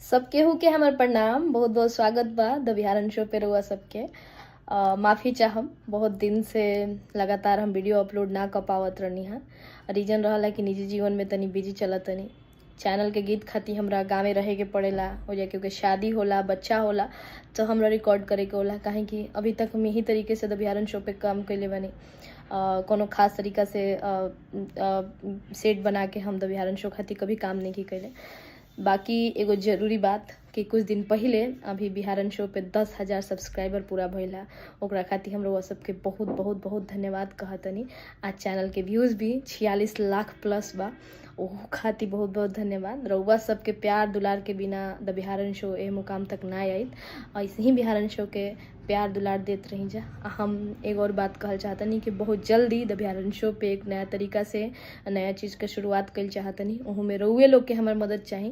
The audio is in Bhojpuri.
सब केहू के हमर प्रणाम। बहुत बहुत स्वागत बा द बिहारन शो पे रहुआ सबके। माफ़ी चाहम, बहुत दिन से लगातार हम वीडियो अपलोड ना कर पावत रहनी है। रीजन रहला कि निजी जीवन में तनी बिजी चलत तनी। चैनल के गीत खातिर हमरा गाँवे रहे के पड़ेला हो जाए, क्योंकि शादी होला, बच्चा होला, तो हमरा रिकॉर्ड करे के होला। काहे कि अभी तक हम यही तरीके से द बिहारन शो पे काम कैले बनी। कोनो खास तरीका से सेट बना के हम द बिहारन शो खातिर कभी काम नहीं कैले। बाकी एगो जरूरी बात कि कुछ दिन पहले अभी बिहारन शो पे 10,000 सब्सक्राइबर पूरा भइला। ओकरा खातिर हम लोग सबके बहुत बहुत बहुत धन्यवाद कहतनी। आज चैनल के व्यूज़ भी 46 लाख प्लस बा, ओहो खातिर बहुत बहुत धन्यवाद। रउआ सबके प्यार दुलार के बिना द बिहारन शो ए मुकाम तक ना आइत। ऐसे ही बिहारन शो के प्यार दुलार देत रही जा। हम एक और बात कहल चाहतनी कि बहुत जल्दी द बिहारन शो पे एक नया तरीका से नया चीज़ के शुरुआत कल चाहतनी। ओहू में रउए लोग के हमार मदद चाही।